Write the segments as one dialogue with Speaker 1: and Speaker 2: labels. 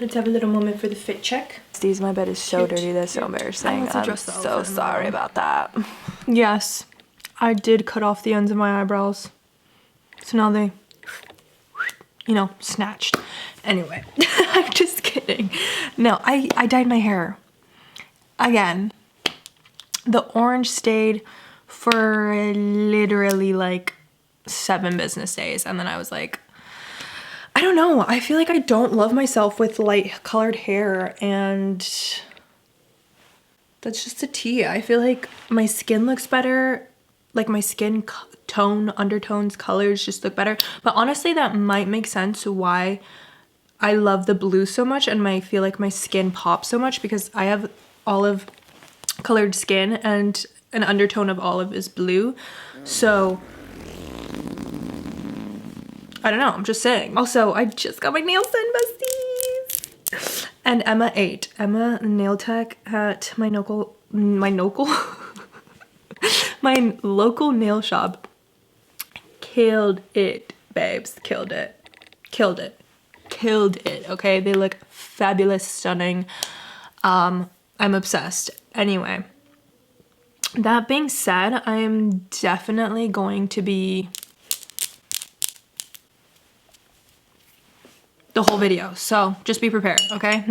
Speaker 1: Let's have a little moment for the fit check.
Speaker 2: These, my bed is so dirty. That's so embarrassing. I'm so sorry about that.
Speaker 1: Yes, I did cut off the ends of my eyebrows. So now they, you know, snatched. Anyway, I'm just kidding. No, I dyed my hair. Again, the orange stayed for literally like 7 business days. And then I was like, I don't know. I feel like I don't love myself with light colored hair, and that's just a tea. I feel like my skin looks better. Like my skin tone, undertones, colors just look better. But honestly, that might make sense why I love the blue so much and I feel like my skin pops so much, because I have olive colored skin and an undertone of olive is blue. So I don't know, I'm just saying. Also, I just got my nails done, besties. And Emma ate. Emma, nail tech at my local nail shop, killed it, babes. Killed it, okay? They look fabulous, stunning. I'm obsessed. Anyway, that being said, I am definitely going to be the whole video, so just be prepared, okay?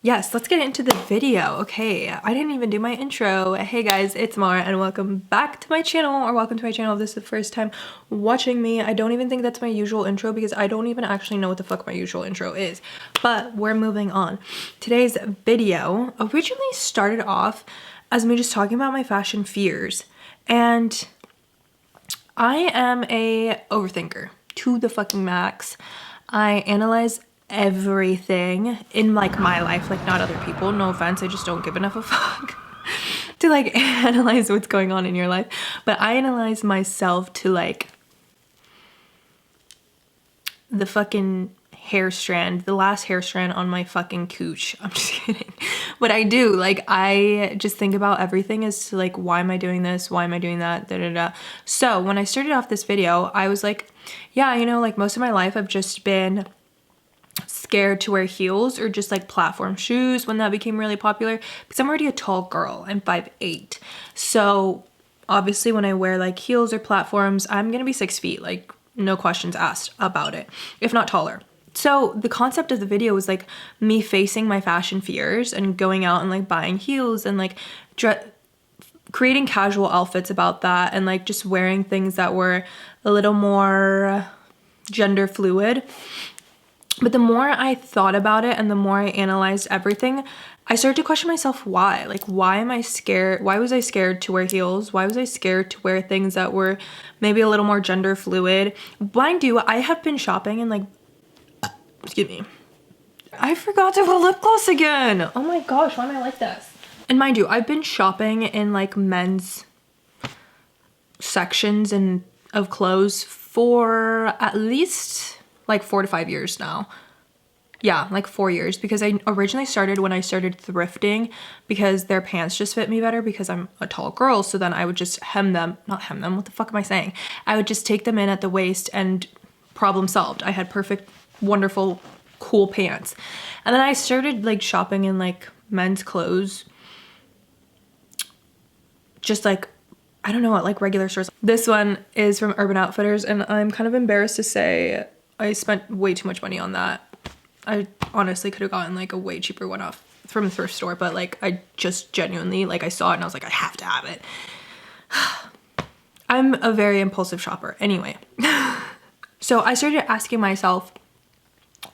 Speaker 1: Yes, let's get into the video. Okay, I didn't even do my intro. Hey guys, it's Mara and welcome back to my channel, or welcome to my channel if this is the first time watching me. I don't even think that's my usual intro because I don't even actually know what the fuck my usual intro is, but we're moving on. Today's video originally started off as me just talking about my fashion fears, and I am a overthinker to the fucking max. I analyze everything in like my life, like not other people, no offense, I just don't give enough a fuck to like analyze what's going on in your life, but I analyze myself to like the fucking hair strand, the last hair strand on my fucking cooch. I'm just kidding, but I do, like, I just think about everything as to like, why am I doing this, why am I doing that, da da da. So when I started off this video, I was like, yeah, you know, like most of my life I've just been scared to wear heels or just like platform shoes when that became really popular, because I'm already a tall girl. I'm 5'8". So obviously when I wear like heels or platforms, I'm gonna be 6 feet, like no questions asked about it, if not taller. So the concept of the video was like me facing my fashion fears and going out and like buying heels and like creating casual outfits about that, and like just wearing things that were a little more gender fluid. But the more I thought about it and the more I analyzed everything, I started to question myself why. Like, why am I scared? Why was I scared to wear heels? Why was I scared to wear things that were maybe a little more gender fluid? Mind you, I have been shopping and like, excuse me, I forgot to put lip gloss again. Oh my gosh, why am I like this? And mind you, I've been shopping in like men's sections and of clothes for at least like 4 to 5 years now. Yeah, like 4 years, because I originally started when I started thrifting because their pants just fit me better because I'm a tall girl. So then I would just not hem them, what the fuck am I saying? I would just take them in at the waist and problem solved. I had perfect, wonderful, cool pants. And then I started like shopping in like men's clothes, just like, I don't know what, like regular stores. This one is from Urban Outfitters, and I'm kind of embarrassed to say I spent way too much money on that. I honestly could have gotten like a way cheaper one off from a thrift store, but like I just genuinely, like, I saw it and I was like, I have to have it. I'm a very impulsive shopper. Anyway. So I started asking myself,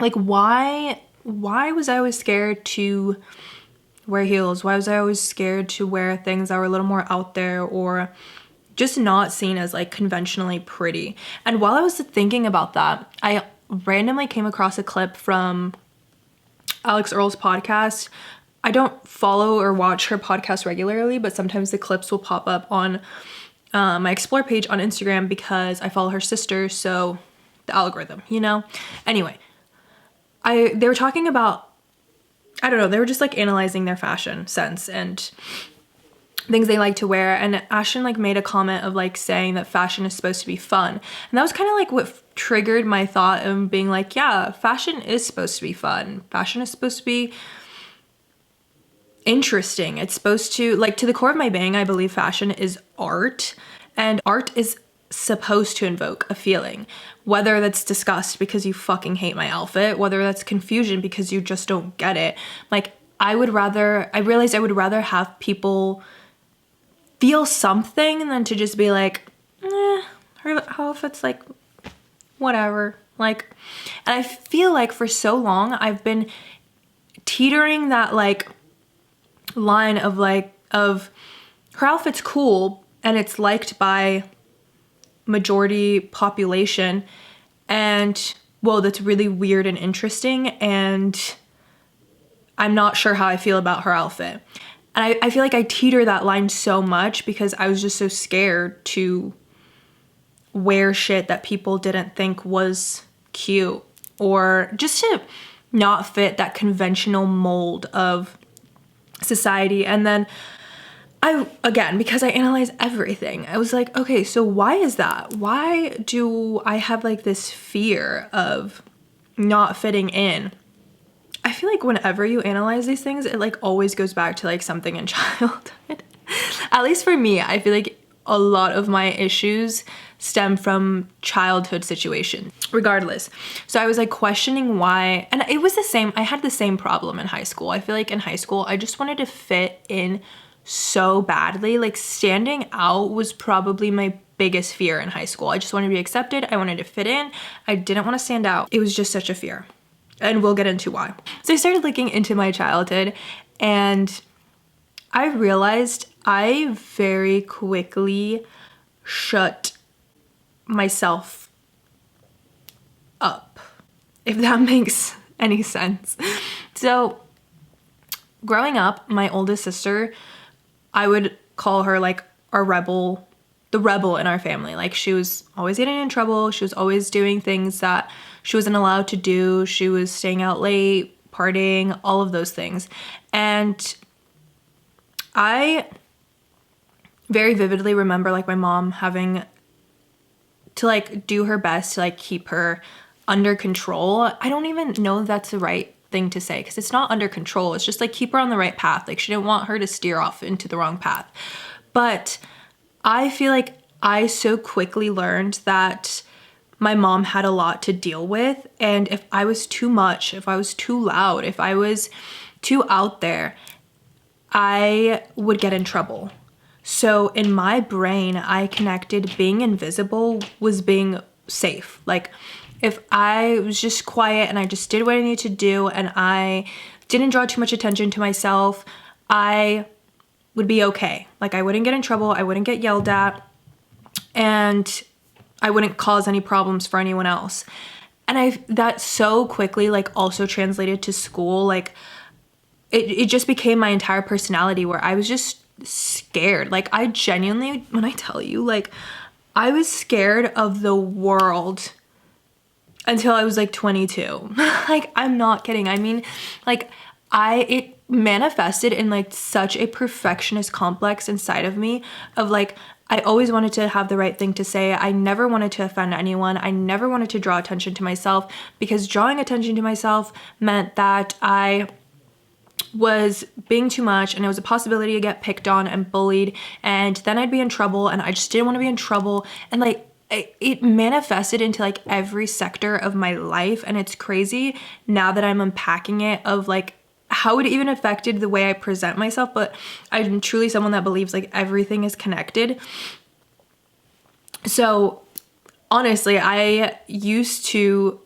Speaker 1: like, why was I always scared to wear heels? Why was I always scared to wear things that were a little more out there or just not seen as like conventionally pretty? And while I was thinking about that, I randomly came across a clip from Alex Earl's podcast. I don't follow or watch her podcast regularly, but sometimes the clips will pop up on my Explore page on Instagram because I follow her sister, so the algorithm, you know? Anyway, they were talking about, I don't know, they were just like analyzing their fashion sense, and things they like to wear. And Ashton like made a comment of like saying that fashion is supposed to be fun. And that was kind of like what triggered my thought of being like, yeah, fashion is supposed to be fun. Fashion is supposed to be interesting. It's supposed to, like, to the core of my being, I believe fashion is art, and art is supposed to invoke a feeling, whether that's disgust because you fucking hate my outfit, whether that's confusion because you just don't get it. Like, I realized I would rather have people feel something than to just be like, her outfit's like, whatever. Like, and I feel like for so long I've been teetering that like line of her outfit's cool and it's liked by majority population, and whoa, that's really weird and interesting, and I'm not sure how I feel about her outfit. And I feel like I teeter that line so much because I was just so scared to wear shit that people didn't think was cute, or just to not fit that conventional mold of society. And then because I analyze everything, I was like, okay, so why is that? Why do I have like this fear of not fitting in? I feel like whenever you analyze these things, it like always goes back to like something in childhood. At least for me, I feel like a lot of my issues stem from childhood situations. Regardless. So I was like questioning why, and it was the same, I had the same problem in high school. I feel like in high school, I just wanted to fit in so badly. Like standing out was probably my biggest fear in high school. I just wanted to be accepted. I wanted to fit in. I didn't want to stand out. It was just such a fear. And we'll get into why. So I started looking into my childhood, and I realized I very quickly shut myself up, if that makes any sense. So growing up, my oldest sister, I would call her like our rebel, the rebel in our family. Like she was always getting in trouble. She was always doing things that she wasn't allowed to do. She was staying out late, partying, all of those things. And I very vividly remember like my mom having to like do her best to like keep her under control. I don't even know that's the right thing to say because it's not under control. It's just like keep her on the right path. Like she didn't want her to steer off into the wrong path. But I feel like I so quickly learned that my mom had a lot to deal with, and if I was too much, if I was too loud, if I was too out there, I would get in trouble. So in my brain, I connected being invisible was being safe. Like if I was just quiet and I just did what I needed to do and I didn't draw too much attention to myself, I would be okay. Like I wouldn't get in trouble, I wouldn't get yelled at, and I wouldn't cause any problems for anyone else. And that so quickly like also translated to school. Like it just became my entire personality where I was just scared. Like I genuinely, when I tell you, like I was scared of the world until I was like 22. Like I'm not kidding. I mean, like it manifested in like such a perfectionist complex inside of me of like I always wanted to have the right thing to say. I never wanted to offend anyone. I never wanted to draw attention to myself because drawing attention to myself meant that I was being too much and it was a possibility to get picked on and bullied, and then I'd be in trouble, and I just didn't want to be in trouble. And like it manifested into like every sector of my life, and it's crazy now that I'm unpacking it of like how it even affected the way I present myself. But I'm truly someone that believes like everything is connected. So honestly, I used to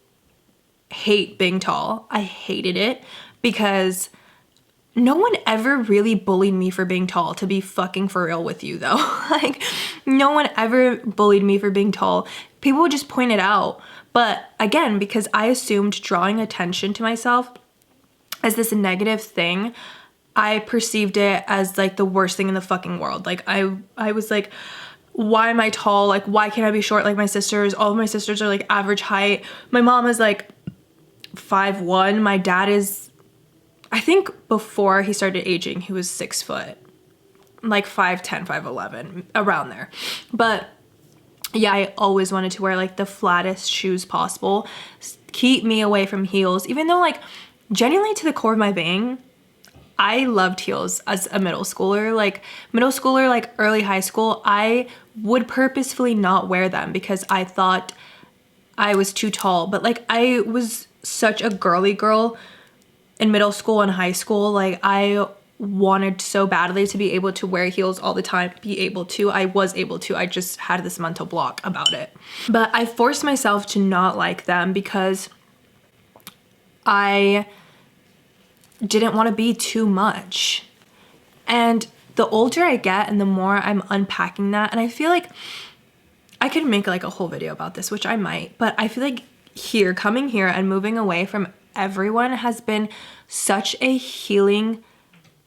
Speaker 1: hate being tall. I hated it because no one ever really bullied me for being tall, to be fucking for real with you though. Like no one ever bullied me for being tall. People would just point it out. But again, because I assumed drawing attention to myself as this negative thing, I perceived it as like the worst thing in the fucking world. Like I was like, why am I tall? Like why can't I be short like my sisters? All of my sisters are like average height. My mom is like 5'1". My dad is, I think before he started aging, he was 6 foot. like 5'10", 5'11", around there. But yeah, I always wanted to wear like the flattest shoes possible. Keep me away from heels, even though like genuinely to the core of my being, I loved heels as a middle schooler. Like early high school, I would purposefully not wear them because I thought I was too tall. But like I was such a girly girl in middle school and high school. Like I wanted so badly to be able to wear heels all the time. I was able to. I just had this mental block about it. But I forced myself to not like them because I didn't want to be too much. And the older I get and the more I'm unpacking that, and I feel like I could make like a whole video about this, which I might, but I feel like coming here and moving away from everyone has been such a healing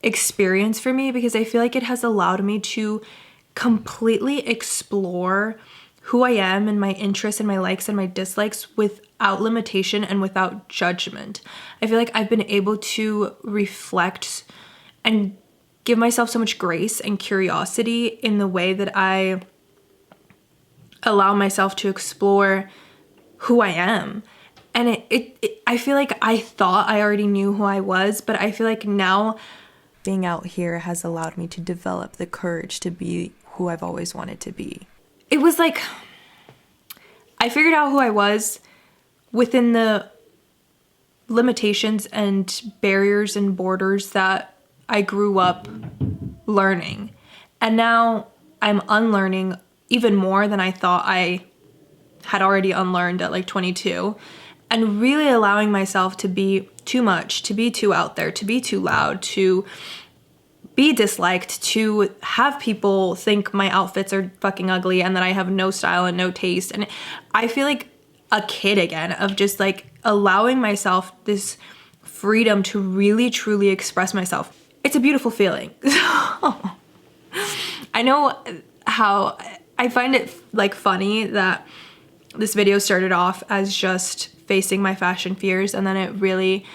Speaker 1: experience for me, because I feel like it has allowed me to completely explore who I am and my interests and my likes and my dislikes without limitation and without judgment. I feel like I've been able to reflect and give myself so much grace and curiosity in the way that I allow myself to explore who I am. And I feel like I thought I already knew who I was, but I feel like now being out here has allowed me to develop the courage to be who I've always wanted to be. It was like I figured out who I was within the limitations and barriers and borders that I grew up learning. And now I'm unlearning even more than I thought I had already unlearned at like 22, and really allowing myself to be too much, to be too out there, to be too loud, to be disliked, to have people think my outfits are fucking ugly and that I have no style and no taste. And I feel like a kid again, of just like allowing myself this freedom to really truly express myself. It's a beautiful feeling. I know how I find it like funny that this video started off as just facing my fashion fears, and then it really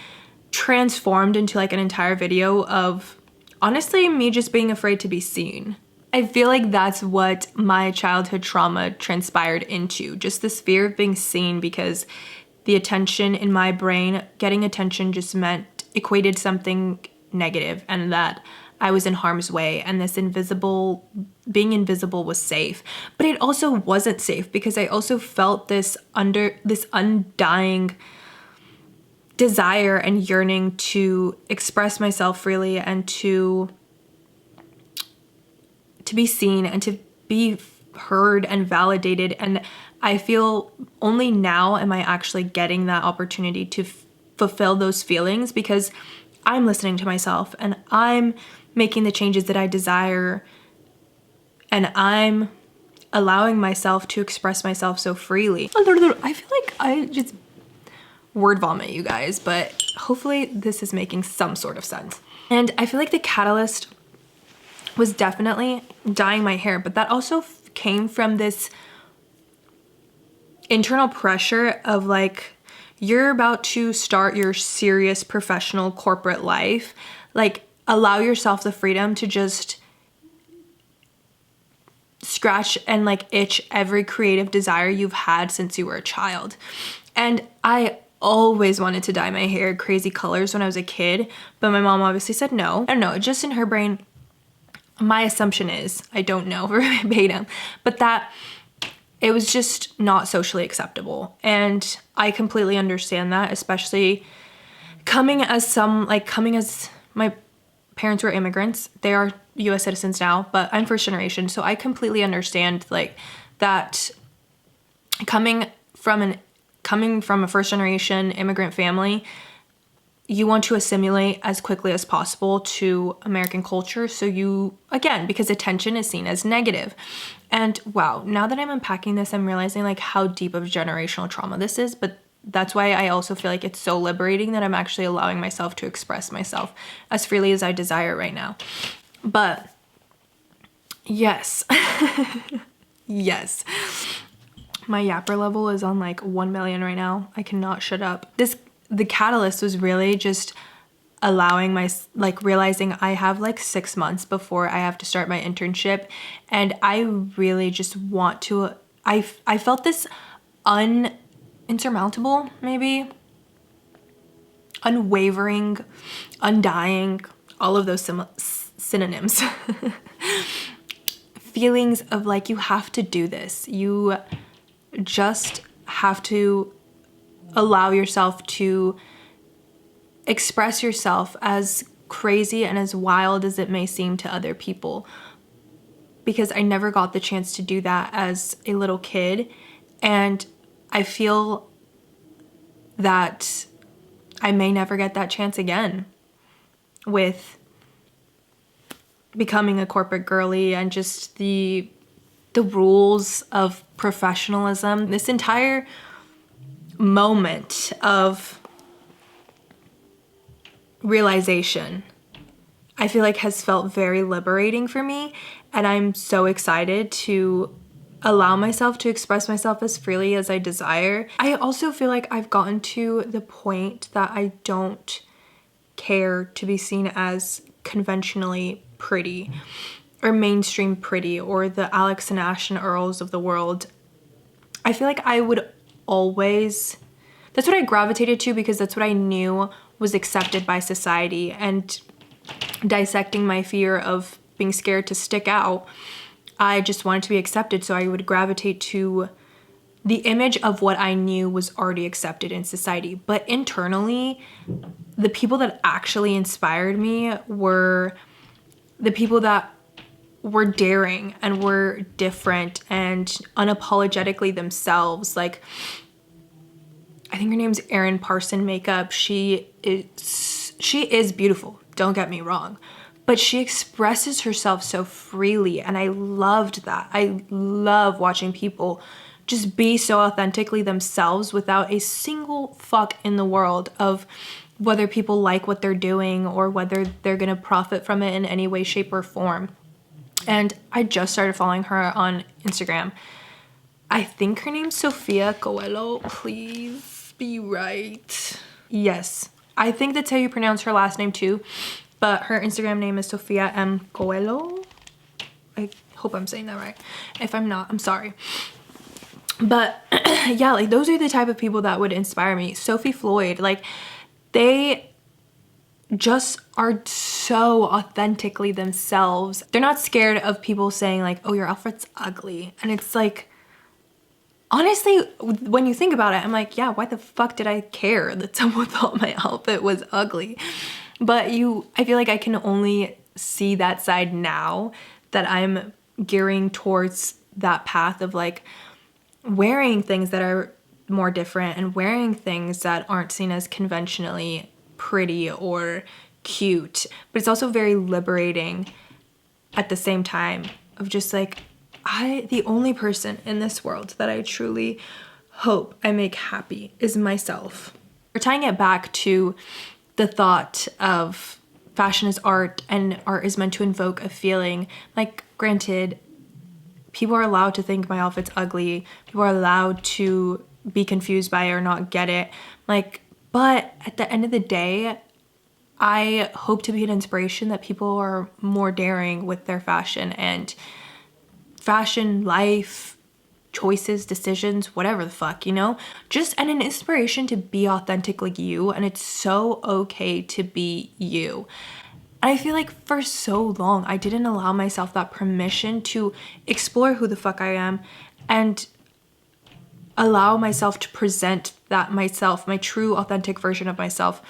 Speaker 1: transformed into like an entire video of honestly me just being afraid to be seen. I feel like that's what my childhood trauma transpired into, just this fear of being seen, because the attention in my brain, getting attention just equated something negative, and that I was in harm's way, and being invisible was safe. But it also wasn't safe, because I also felt this undying desire and yearning to express myself freely and to be seen and to be heard and validated. And I feel only now am I actually getting that opportunity to fulfill those feelings, because I'm listening to myself and I'm making the changes that I desire, and I'm allowing myself to express myself so freely. I feel like I just word vomit, you guys, but hopefully this is making some sort of sense. And I feel like the catalyst was definitely dyeing my hair, but that also came from this internal pressure of like, you're about to start your serious professional corporate life. Like, allow yourself the freedom to just scratch and like itch every creative desire you've had since you were a child. And I always wanted to dye my hair crazy colors when I was a kid, but my mom obviously said no. I don't know, just in her brain, my assumption is, I don't know verbatim, but that it was just not socially acceptable. And I completely understand that, especially coming as my parents were immigrants. They are US citizens now, but I'm first generation. So I completely understand like that coming from a first generation immigrant family, you want to assimilate as quickly as possible to American culture. So you, again, because attention is seen as negative. And wow, now that I'm unpacking this, I'm realizing like how deep of generational trauma this is, but that's why I also feel like it's so liberating that I'm actually allowing myself to express myself as freely as I desire right now. But yes, yes. My yapper level is on like 1 million right now. I cannot shut up. The catalyst was really just allowing my, like, realizing I have like 6 months before I have to start my internship, and I really just want to, I felt this insurmountable, maybe, unwavering, undying, all of those synonyms feelings of like, you have to do this. You just have to allow yourself to express yourself, as crazy and as wild as it may seem to other people, because I never got the chance to do that as a little kid, and I feel that I may never get that chance again with becoming a corporate girly and just the rules of professionalism. This entire moment of realization, I feel like, has felt very liberating for me, and I'm so excited to allow myself to express myself as freely as I desire. I also feel like I've gotten to the point that I don't care to be seen as conventionally pretty or mainstream pretty or the Alex and Ashton Earls of the world. I feel like I would always, that's what I gravitated to, because that's what I knew was accepted by society. And dissecting my fear of being scared to stick out, I just wanted to be accepted, so I would gravitate to the image of what I knew was already accepted in society. But internally, the people that actually inspired me were the people that were daring and were different and unapologetically themselves. Like, I think her name's Erin Parson Makeup. She is beautiful, don't get me wrong, but she expresses herself so freely, and I loved that. I love watching people just be so authentically themselves without a single fuck in the world of whether people like what they're doing or whether they're gonna profit from it in any way, shape, or form. And I just started following her on Instagram. I think her name's Sophia Coelho. Please be right. Yes, I think that's how you pronounce her last name too, but her Instagram name is Sophia M. Coelho. I hope I'm saying that right. If I'm not, I'm sorry. But yeah, like, those are the type of people that would inspire me. Sophie Floyd, like, they just are so authentically themselves. They're not scared of people saying like, oh, your outfit's ugly. And it's like, honestly, when you think about it, I'm like, yeah, why the fuck did I care that someone thought my outfit was ugly? But I feel like I can only see that side now that I'm gearing towards that path of like wearing things that are more different and wearing things that aren't seen as conventionally pretty or cute. But it's also very liberating at the same time of just like, the only person in this world that I truly hope I make happy is myself. We're tying it back to the thought of fashion is art and art is meant to invoke a feeling. Like, granted, people are allowed to think my outfit's ugly. People are allowed to be confused by it or not get it. Like, but at the end of the day, I hope to be an inspiration that people are more daring with their fashion and fashion, life, choices, decisions, whatever the fuck, you know? Just an inspiration to be authentically you, and it's so okay to be you. And I feel like for so long, I didn't allow myself that permission to explore who the fuck I am and allow myself to present that myself, my true authentic version of myself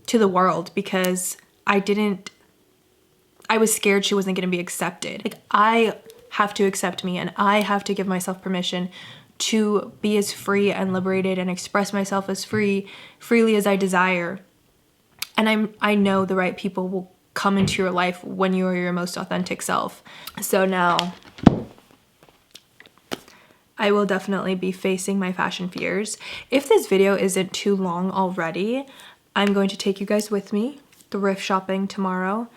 Speaker 1: to the world, because I was scared she wasn't going to be accepted. Like, I have to accept me, and I have to give myself permission to be as free and liberated and express myself as freely as I desire. And I know the right people will come into your life when you are your most authentic self. So now I will definitely be facing my fashion fears. If this video isn't too long already, I'm going to take you guys with me thrift shopping tomorrow.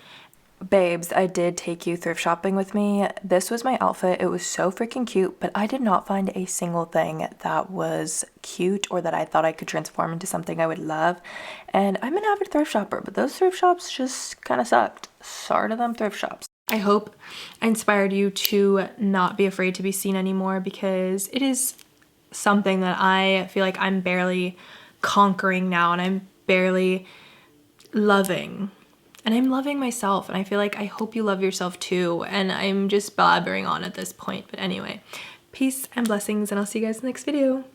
Speaker 2: Babes, I did take you thrift shopping with me. This was my outfit. It was so freaking cute, but I did not find a single thing that was cute or that I thought I could transform into something I would love. And I'm an avid thrift shopper, but those thrift shops just kind of sucked. Sorry to them thrift shops.
Speaker 1: I hope I inspired you to not be afraid to be seen anymore, because it is something that I feel like I'm barely conquering now, and I'm barely loving. And I'm loving myself, and I feel like I hope you love yourself too. And I'm just blabbering on at this point. But anyway, peace and blessings, and I'll see you guys in the next video.